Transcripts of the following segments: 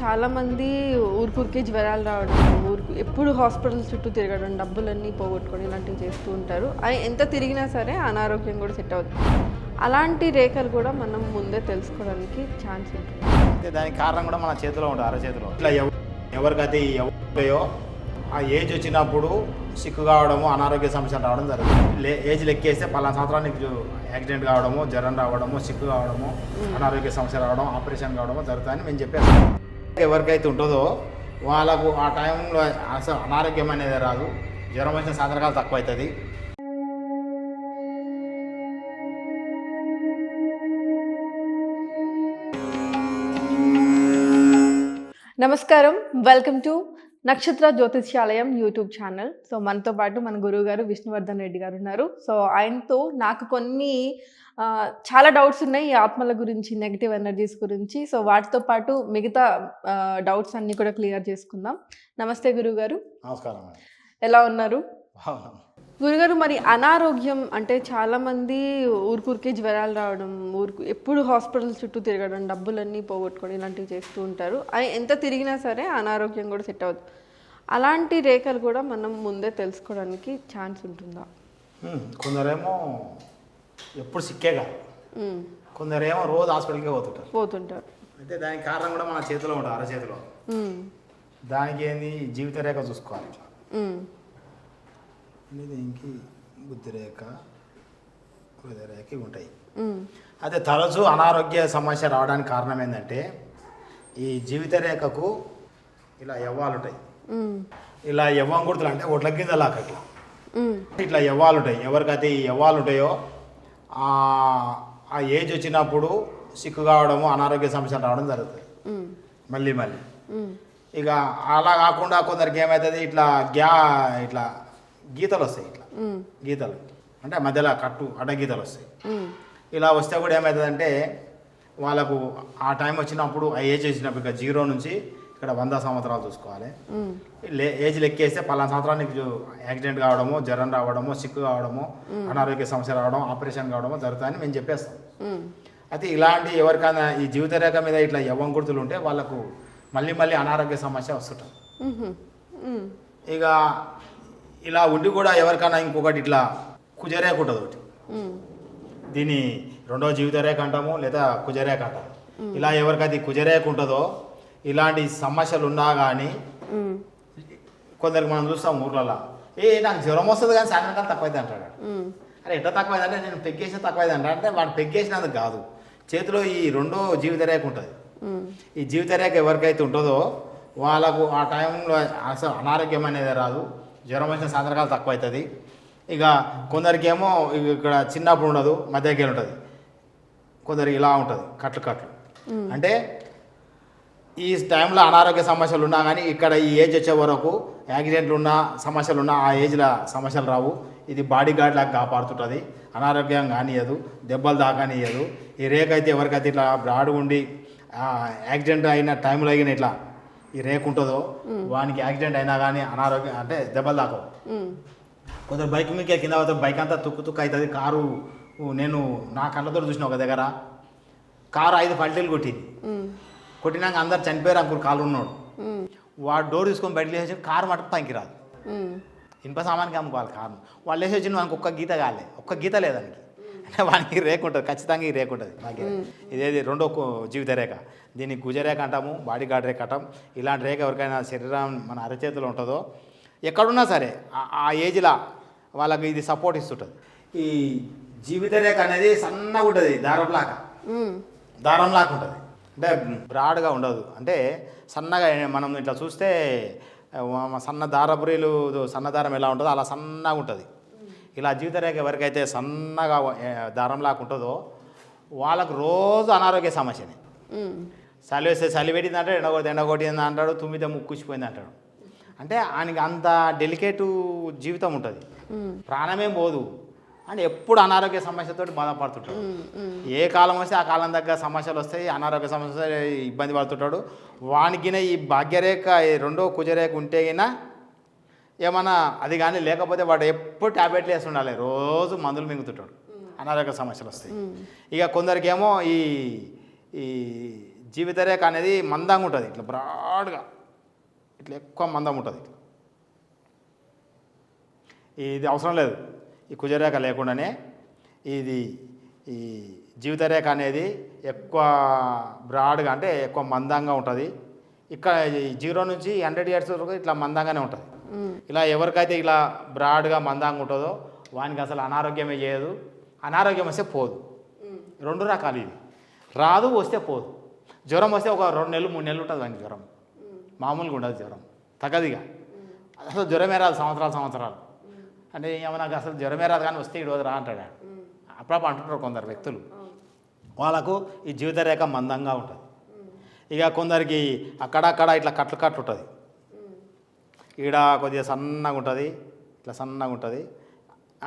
చాలామంది ఊరికే జ్వరాలు రావడం, ఎప్పుడు హాస్పిటల్ చుట్టూ తిరగడం, డబ్బులన్నీ పోగొట్టుకొని ఇలాంటివి చేస్తూ ఉంటారు. అవి ఎంత తిరిగినా సరే అనారోగ్యం కూడా సెట్ అవుతుంది. అలాంటి రేఖలు కూడా మనం ముందే తెలుసుకోవడానికి ఛాన్స్ ఉంటుంది. అంటే దానికి కారణం కూడా మన చేతిలో ఉంటుంది, అరచేతిలో. ఇట్లా ఎవరికైతే ఎవరో ఆ ఏజ్ వచ్చినప్పుడు సిక్కు కావడము, అనారోగ్య సమస్యలు రావడం జరుగుతుంది. ఏజ్ లెక్కేస్తే పలానా సంవత్సరానికి యాక్సిడెంట్ కావడము, జ్వరం రావడము, సిక్కు కావడము, అనారోగ్య సమస్యలు రావడం, ఆపరేషన్ కావడము జరుగుతాయని మేము చెప్పేస్తాం. ఎవరికైతే ఉంటుందో వాళ్ళకు ఆ టైంలో అసలు అనారోగ్యం అనేది రాదు, జ్వరం వచ్చిన సందర్భాలు తక్కువ అవుతుంది. నమస్కారం, వెల్కమ్ టు నక్షత్ర జ్యోతిష్యాలయం యూట్యూబ్ ఛానల్. సో మనతో పాటు మన గురువు గారు విష్ణువర్ధన్ రెడ్డి గారు ఉన్నారు. సో ఆయనతో నాకు కొన్ని చాలా డౌట్స్ ఉన్నాయి ఈ ఆత్మల గురించి, నెగిటివ్ ఎనర్జీస్ గురించి. సో వాటితో పాటు మిగతా డౌట్స్ అన్నీ కూడా క్లియర్ చేసుకుందాం. నమస్తే గురువు గారు. నమస్కారం. ఎలా ఉన్నారు గురుగారు? మరి అనారోగ్యం అంటే చాలామంది ఊరికే జ్వరాలు రావడం, ఎప్పుడు హాస్పిటల్ చుట్టూ తిరగడం, డబ్బులన్నీ పోగొట్టుకొని ఇలాంటివి చేస్తూ ఉంటారు. అవి ఎంత తిరిగినా సరే అనారోగ్యం కూడా సెట్ అవుతుంది. అలాంటి రేఖలు కూడా మనం ముందే తెలుసుకోవడానికి ఛాన్స్ ఉంటుందా? కొందరేమో ఎప్పుడు సిక్కేగా, కొందరేమో రోజు హాస్పిటల్కే పోతుంటారు. అయితే దానికి కారణం కూడా మన చేతిలో ఉంటుంది, అరచేతిలో. దానికి ఏంది, జీవిత రేఖ చూసుకోవాలి. దీనికి బుద్ధిరేఖ, హృదయరేఖ ఉంటాయి. అయితే తరచూ అనారోగ్య సమస్య రావడానికి కారణం ఏంటంటే ఈ జీవిత రేఖకు ఇలా యవ్వాలు ఉంటాయి. ఇలా యవ్వం గుర్తులు అంటే ఒడ్ల గింజలాక ఇట్లా యవ్వాలు ఉంటాయి. ఎవరికైతే ఈ యవ్వాలు ఉంటాయో ఆ ఏజ్ వచ్చినప్పుడు సిక్కు కావడము, అనారోగ్య సమస్యలు రావడం జరుగుతుంది మళ్ళీ. ఇక అలా కాకుండా కొందరికి ఏమవుతుంది, ఇట్లా గీతలు వస్తాయి. ఇట్లా గీతలు అంటే మధ్యలో కట్టు అడ్డ గీతలు వస్తాయి. ఇలా వస్తే కూడా ఏమవుతుందంటే వాళ్ళకు ఆ టైం వచ్చినప్పుడు, ఆ ఏజ్ వచ్చినప్పుడు ఇక 0 నుంచి ఇక్కడ 100 సంవత్సరాలు చూసుకోవాలి. ఏజ్ లెక్కేస్తే పలానా సంవత్సరానికి యాక్సిడెంట్ కావడము, జ్వరం రావడము, సిక్కు కావడము, అనారోగ్య సమస్య రావడం, ఆపరేషన్ కావడము జరుగుతాయని మేము చెప్పేస్తాం. అయితే ఇలాంటి ఎవరికైనా ఈ జీవిత రేఖ మీద ఇట్లా యవ్వం గుర్తులు ఉంటే వాళ్ళకు మళ్ళీ అనారోగ్య సమస్య వస్తుంటుంది. ఇక ఇలా ఉండి కూడా ఎవరికైనా ఇంకొకటి ఇట్లా కుజరేఖ ఉంటుంది ఒకటి, దీన్ని రెండో జీవిత రేఖ అంటాము, లేదా కుజరేఖ అంటాము. ఇలా ఎవరికైతే కుజరేఖ ఉంటుందో ఇలాంటి సమస్యలు ఉన్నా కానీ కొందరికి మనం చూస్తాం ఊర్లలో, నాకు జ్వరం వస్తుంది కానీ సాయంత్రం తక్కువైతే అంటాడు. అరే ఎట్లా తక్కువైంది అంటే నేను పెగ్గేసిన తక్కువైంది అంటే వాడు పెగ్గేసినందుకు కాదు, చేతిలో ఈ రెండో జీవిత రేఖ ఉంటుంది. ఈ జీవిత రేఖ ఎవరికైతే ఉంటుందో వాళ్ళకు ఆ టైంలో అసలు అనారోగ్యం అనేది రాదు, జ్వరం వచ్చిన సందర్భాలు తక్కువ అవుతుంది. ఇక కొందరికి ఏమో ఇక్కడ చిన్నప్పుడు ఉండదు, మధ్యకి ఉంటుంది, కొందరికి ఇలా ఉంటుంది కట్లు. అంటే ఈ టైంలో అనారోగ్య సమస్యలు ఉన్నా కానీ ఇక్కడ ఈ ఏజ్ వచ్చే వరకు యాక్సిడెంట్లు ఉన్నా, సమస్యలు ఉన్నా ఆ ఏజ్లో సమస్యలు రావు. ఇది బాడీ గార్డ్ లాగా కాపాడుతుంటుంది, అనారోగ్యం కానియదు, దెబ్బలు దాకానియదు. ఈ రేఖ అయితే ఎవరికైతే ఇట్లా బ్రాడ్ ఉండి యాక్సిడెంట్ అయిన టైంలో అయిన ఇట్లా ఈ రేఖ ఉంటుందో వానికి యాక్సిడెంట్ అయినా కానీ అనారోగ్యం అంటే దెబ్బలు దాకవు. కొందరు బైక్ మీకే కింద పోతే బైక్ అంతా తుక్కు అవుతుంది. కారు నేను నా కళ్ళతో చూసిన ఒక దగ్గర కారు 5 పల్టీలు కొట్టినాక అందరు చనిపోయారు. అంకుల్ కాలు ఉన్నాడు, వాడు డోర్ తీసుకొని బయటకు వేసి కారు మటుకు పైకి రాదు. ఇనుప సామానికి అమ్ముకోవాలి కారు. వాళ్ళు వేసి వచ్చిన వానికి ఒక్క గీత కాలే, ఒక్క గీత లేదానికి. అంటే వానికి రేఖ ఉంటుంది, ఖచ్చితంగా ఈ రేఖ ఉంటుంది. మాకు ఇదేది రెండో జీవిత రేఖ, దీన్ని కుజరేఖ అంటాము, బాడీ గార్డ్ రేఖ అంటాం. ఇలాంటి రేఖ ఎవరికైనా శరీరం మన అరచేతిలో ఉంటుందో ఎక్కడున్నా సరే ఆ ఏజ్లో వాళ్ళకి ఇది సపోర్ట్ ఇస్తుంటుంది. ఈ జీవిత రేఖ అనేది సన్నగా ఉంటుంది, దారంలాగా ఉంటుంది. అంటే బ్రాడ్గా ఉండదు, అంటే సన్నగా. మనం ఇట్లా చూస్తే సన్న దారపురీలు సన్న దారం ఎలా ఉంటుందో అలా సన్నగా ఉంటుంది. ఇలా జీవిత రేఖ ఎవరికైతే సన్నగా దారంలాగా ఉంటుందో వాళ్ళకు రోజు అనారోగ్య సమస్యనే. చలి వేస్తే చలి పెట్టింది అంటాడు, ఎండగొట్టింది అంటాడు, తుమ్మితే ముక్కుచ్చిపోయింది అంటాడు. అంటే ఆయనకి అంత డెలికేటు జీవితం ఉంటుంది, ప్రాణమేం పోదు అని ఎప్పుడు అనారోగ్య సమస్యతో బాధపడుతుంటాడు. ఏ కాలం వస్తే ఆ కాలం దగ్గర సమస్యలు వస్తాయి, అనారోగ్య సమస్య ఇబ్బంది పడుతుంటాడు. వానికి ఈ భాగ్యరేఖ రెండో కుజరేఖ ఉంటే గినా ఏమన్నా అది కానీ, లేకపోతే వాడు ఎప్పుడు ట్యాబ్లెట్లు వేసి ఉండాలి, రోజు మందులు మింగుతుంటాడు, అనారోగ్య సమస్యలు వస్తాయి. ఇక కొందరికేమో ఈ జీవితరేఖ అనేది మందంగా ఉంటుంది, ఇట్లా బ్రాడ్గా ఇట్లా ఎక్కువ మందం ఉంటుంది. ఇది అవసరం లేదు, ఈ కుజరేఖ లేకుండానే ఇది ఈ జీవితరేఖ అనేది ఎక్కువ బ్రాడ్గా అంటే ఎక్కువ మందంగా ఉంటుంది. ఇక్కడ 0 నుంచి 100 ఇయర్స్ వరకు ఇట్లా మందంగానే ఉంటుంది. ఇలా ఎవరికైతే ఇలా బ్రాడ్గా మందంగా ఉంటుందో వానికి అసలు అనారోగ్యమే చేయదు. అనారోగ్యం వస్తే పోదు. 2 రకాలు ఇది, రాదు వస్తే పోదు. జ్వరం వస్తే ఒక 2 నెలలు 3 నెలలు ఉంటుంది వానికి జ్వరం, మామూలుగా ఉండదు జ్వరం, తగ్గదిగా. అసలు జ్వరమే రాదు సంవత్సరాలు. అంటే ఏమన్నా అసలు జ్వరమే రాదు కానీ వస్తే ఈరోజు రా అంటాడు. అప్పుడప్పుడు అంటుంటారు కొందరు వ్యక్తులు, వాళ్ళకు ఈ జీవితరేఖ మందంగా ఉంటుంది. ఇక కొందరికి అక్కడక్కడ ఇట్లా కట్లు ఉంటుంది, ఈడ కొద్దిగా సన్నగా ఉంటుంది, ఇట్లా సన్నగా ఉంటుంది.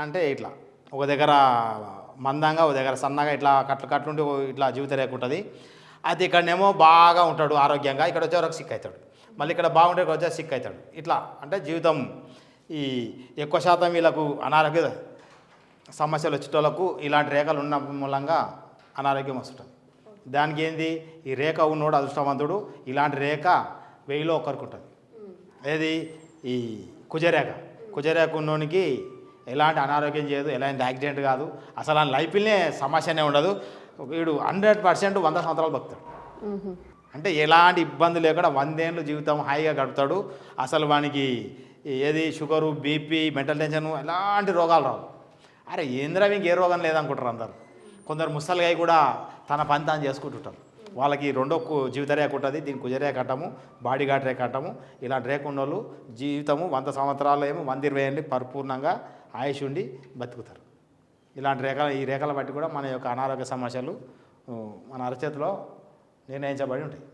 అంటే ఇట్లా ఒక దగ్గర మందంగా ఒక దగ్గర సన్నగా ఇట్లా కట్లు ఉండి ఇట్లా జీవితరేఖ ఉంటుంది. అది ఇక్కడనేమో బాగా ఉంటాడు ఆరోగ్యంగా, ఇక్కడ వచ్చే వరకు సిక్ అవుతాడు. మళ్ళీ ఇక్కడ బాగుంటే ఇక్కడ వచ్చే సిక్ అవుతాడు. ఇట్లా అంటే జీవితం ఈ ఎక్కువ శాతం వీళ్ళకు అనారోగ్య సమస్యలు వచ్చేటోళ్ళకు ఇలాంటి రేఖలు ఉన్న మూలంగా అనారోగ్యం వస్తుంటుంది. దానికి ఏంది, ఈ రేఖ ఉన్నోడు అదృష్టవంతుడు. ఇలాంటి రేఖ 1000లో ఒకరికి ఉంటుంది. ఏది ఈ కుజరేఖ ఉన్నోనికి ఎలాంటి అనారోగ్యం చేయదు, ఎలాంటి యాక్సిడెంట్ కాదు, అసలు ఆ లైఫ్నే సమస్యనే ఉండదు. వీడు 100% 100 సంవత్సరాలు బతుకుతాడు. అంటే ఎలాంటి ఇబ్బంది లేకుండా 100 ఏళ్ళు జీవితం హాయిగా గడుపుతాడు. అసలు వానికి ఏది షుగరు, బీపీ, మెంటల్ టెన్షన్ ఎలాంటి రోగాలు రావు. అరే ఏంద్రా మీకు ఏ రోగం లేదనుకుంటారు అందరు. కొందరు ముసలిగా కూడా తన పని తాను చేసుకుంటుంటారు. వాళ్ళకి 2 జీవితరేఖ ఉంటుంది, దీనికి కుజరేఖ అంటాము, బాడీ గార్డ్ రేఖ అంటాము. ఇలాంటి రేఖ ఉన్న వాళ్ళు జీవితము 100 సంవత్సరాలు ఏమో 120 ఏళ్ళు పరిపూర్ణంగా ఆయుష్ ఉండి బతుకుతారు. ఇలాంటి ఈ రేఖల బట్టి కూడా మన యొక్క అనారోగ్య సమస్యలు మన అరచేతిలో నిర్ణయించబడి ఉంటాయి.